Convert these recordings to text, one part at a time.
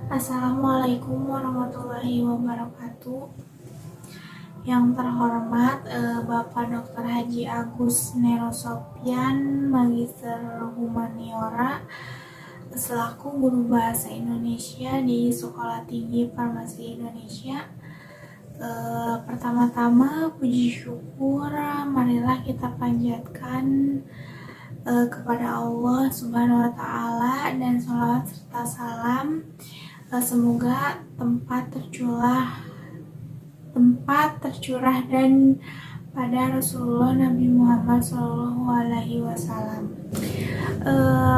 Assalamualaikum warahmatullahi wabarakatuh. Yang terhormat Bapak Dr. Haji Agus Nero Sopyan, Magister Humaniora, selaku Guru Bahasa Indonesia di Sekolah Tinggi Farmasi Indonesia. Pertama-tama puji syukur marilah kita panjatkan kepada Allah Subhanahu wa Ta'ala, dan sholawat serta salam semoga tempat tercurah dan pada Rasulullah Nabi Muhammad SAW.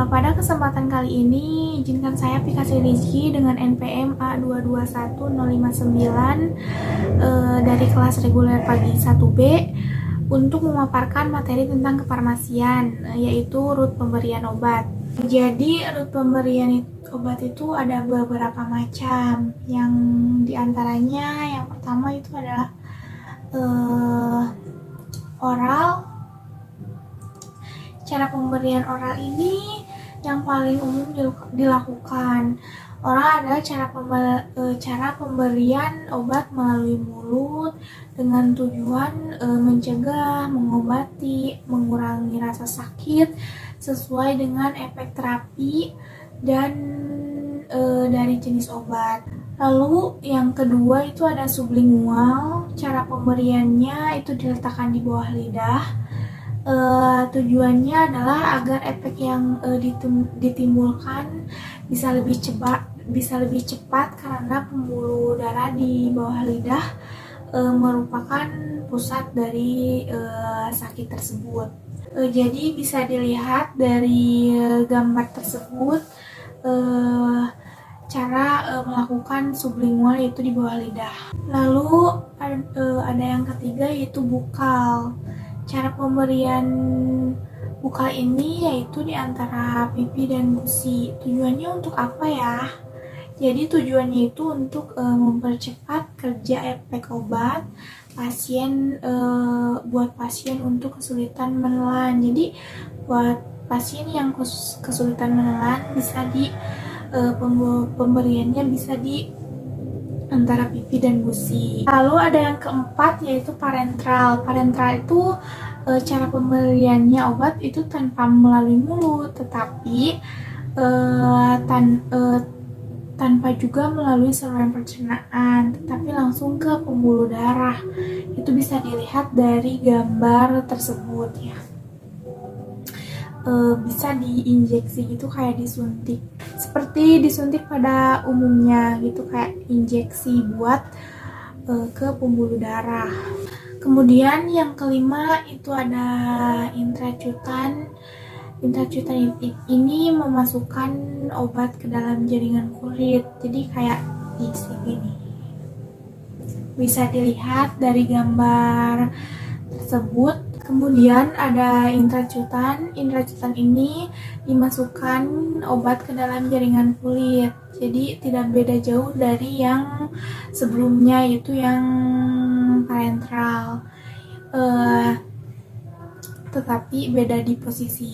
Pada kesempatan kali ini izinkan saya Pikasi Rizky dengan NPM A221059 dari kelas reguler pagi 1B untuk memaparkan materi tentang kefarmasian, yaitu rut pemberian obat. Jadi rut pemberian obat itu ada beberapa macam. Yang diantaranya yang pertama itu adalah oral. Cara pemberian oral ini yang paling umum dilakukan. Oral adalah cara pemberian obat melalui mulut dengan tujuan mencegah, mengobati, mengurangi rasa sakit sesuai dengan efek terapi dan dari jenis obat. Lalu yang kedua itu ada sublingual. Cara pemberiannya itu diletakkan di bawah lidah. Tujuannya adalah agar efek yang ditimbulkan bisa lebih cepat karena pembuluh darah di bawah lidah merupakan pusat dari sakit tersebut. Jadi bisa dilihat dari gambar tersebut cara melakukan sublingual yaitu di bawah lidah. Lalu ada yang ketiga yaitu bukal. Cara pemberian bukal ini yaitu di antara pipi dan gusi. Tujuannya untuk apa ya? Jadi tujuannya itu untuk mempercepat kerja efek obat buat pasien untuk kesulitan menelan. Jadi buat pasien yang kesulitan menelan bisa pemberiannya bisa di antara pipi dan gusi. Lalu ada yang keempat yaitu parenteral. Parenteral itu cara pemberiannya obat itu tanpa melalui mulut, tetapi tanpa juga melalui saluran pencernaan, tetapi langsung ke pembuluh darah. Itu bisa dilihat dari gambar tersebut ya. Bisa diinjeksi gitu, kayak disuntik, seperti disuntik pada umumnya gitu, kayak injeksi buat ke pembuluh darah. Kemudian yang kelima itu ada intracutan. Intracutan ini memasukkan obat ke dalam jaringan kulit, jadi kayak di sini bisa dilihat dari gambar tersebut. Kemudian ada intracutan. Intracutan ini dimasukkan obat ke dalam jaringan kulit, jadi tidak beda jauh dari yang sebelumnya, yaitu yang parenteral. Tetapi beda di posisi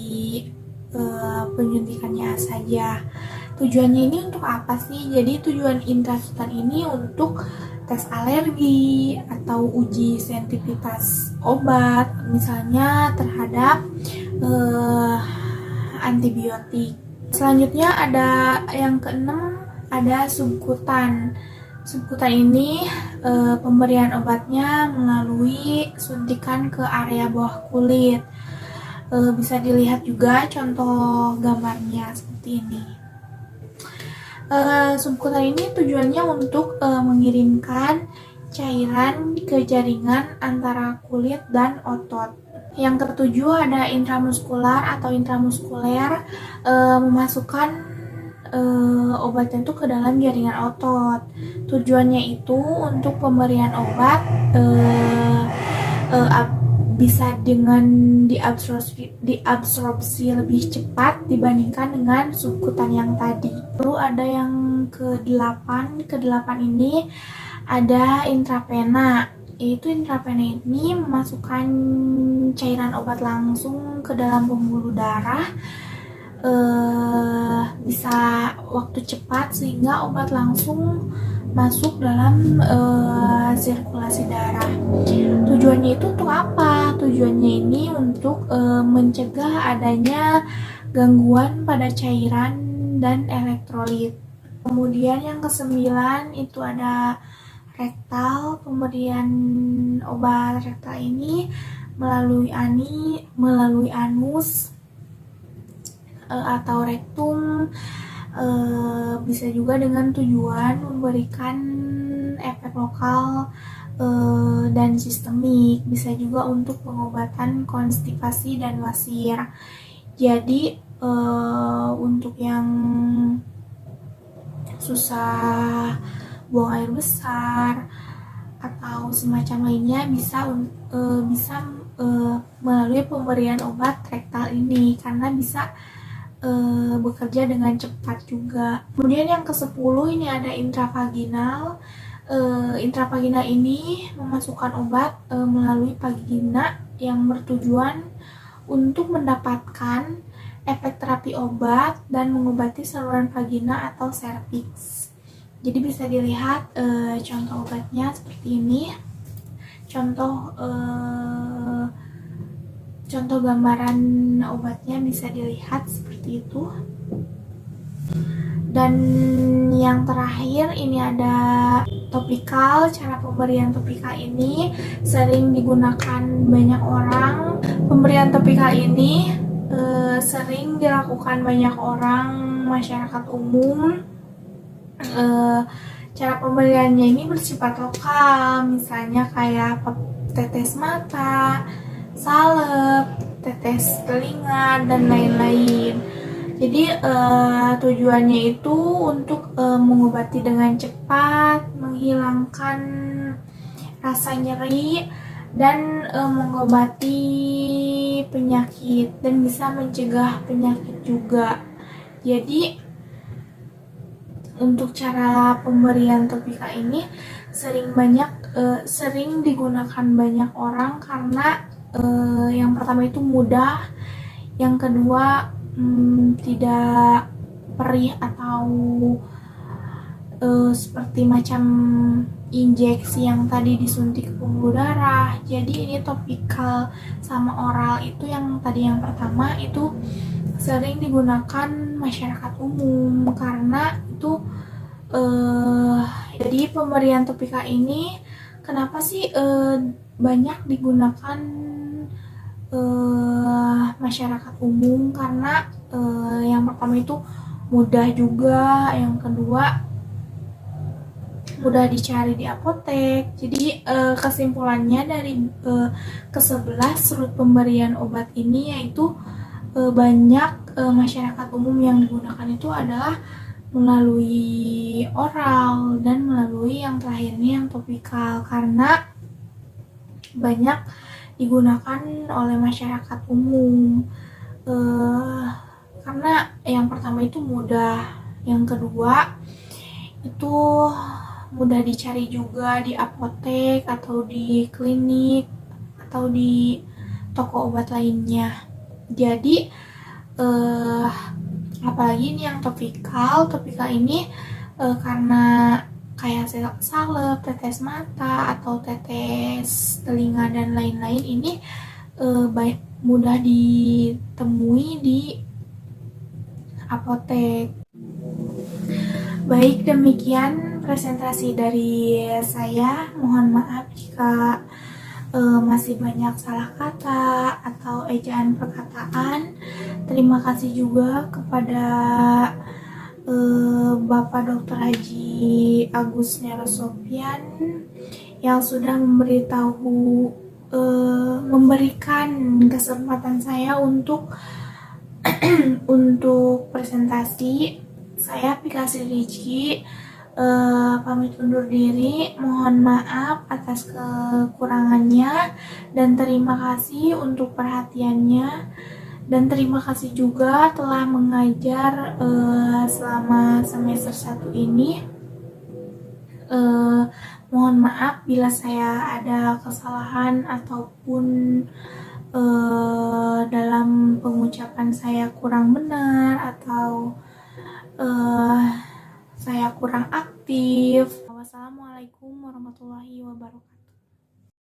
penyuntikannya saja. Tujuannya ini untuk apa sih? Jadi tujuan intracutan ini untuk tes alergi atau uji sensitivitas obat, misalnya terhadap antibiotik. Selanjutnya ada yang keenam, ada subkutan. Subkutan ini pemberian obatnya melalui suntikan ke area bawah kulit. Bisa dilihat juga contoh gambarnya seperti ini. Subkutan ini tujuannya untuk mengirimkan cairan ke jaringan antara kulit dan otot. Yang ketujuh ada intramuskular atau intramuskuler, memasukkan obatnya itu ke dalam jaringan otot. Tujuannya itu untuk pemberian obat bisa dengan diabsorpsi lebih cepat dibandingkan dengan subkutan yang tadi. Lalu ada yang ke-8 ini ada intravena. Yaitu intravena ini memasukkan cairan obat langsung ke dalam pembuluh darah bisa waktu cepat sehingga obat langsung masuk dalam sirkulasi darah. Tujuannya itu untuk apa? Tujuannya ini untuk mencegah adanya gangguan pada cairan dan elektrolit. Kemudian yang kesembilan itu ada rektal. Pemberian obat rektal ini melalui anus atau rektum, bisa juga dengan tujuan memberikan efek lokal dan sistemik, bisa juga untuk pengobatan konstipasi dan wasir. Jadi untuk yang susah buang air besar atau semacam lainnya bisa melalui pemberian obat rektal ini karena bisa bekerja dengan cepat juga. Kemudian yang ke-10 ini ada intravaginal. Intravaginal ini memasukkan obat melalui vagina yang bertujuan untuk mendapatkan efek terapi obat dan mengobati saluran vagina atau serviks. Jadi bisa dilihat contoh obatnya seperti ini. Contoh gambaran obatnya bisa dilihat seperti itu. Dan yang terakhir ini ada topikal. Cara pemberian topikal ini sering digunakan banyak orang. Pemberian topikal ini sering dilakukan banyak orang masyarakat umum. Cara pemberiannya ini bersifat lokal, misalnya kayak tetes mata, salep, tetes telinga, dan lain-lain. Jadi tujuannya itu untuk mengobati dengan cepat, menghilangkan rasa nyeri, dan mengobati penyakit, dan bisa mencegah penyakit juga. Jadi untuk cara pemberian topika ini sering digunakan banyak orang karena yang pertama itu mudah, yang kedua tidak perih atau seperti macam injeksi yang tadi disuntik ke pembuluh darah. Jadi ini topikal sama oral itu yang tadi yang pertama itu sering digunakan masyarakat umum karena itu jadi pemberian topika ini kenapa sih banyak digunakan masyarakat umum karena yang pertama itu mudah juga, yang kedua mudah dicari di apotek. Jadi kesimpulannya dari ke-11 surut pemberian obat ini yaitu banyak masyarakat umum yang digunakan itu adalah melalui oral dan melalui yang terakhir ini yang topikal karena banyak digunakan oleh masyarakat umum karena yang pertama itu mudah, yang kedua itu mudah dicari juga di apotek atau di klinik atau di toko obat lainnya. Jadi apalagi ini yang topikal ini karena kayak salep, tetes mata atau tetes telinga dan lain-lain ini mudah ditemui di apotek. Baik, demikian presentasi dari saya. Mohon maaf jika masih banyak salah kata atau ejaan perkataan. Terima kasih juga kepada Bapak Dr. Haji Agus Nerosofian yang sudah memberikan kesempatan saya untuk untuk presentasi. Saya Pikasi Rizky pamit undur diri. Mohon maaf atas kekurangannya dan terima kasih untuk perhatiannya. Dan terima kasih juga telah mengajar selama semester 1 ini. Mohon maaf bila saya ada kesalahan ataupun dalam pengucapan saya kurang benar atau saya kurang aktif. Wassalamualaikum warahmatullahi wabarakatuh.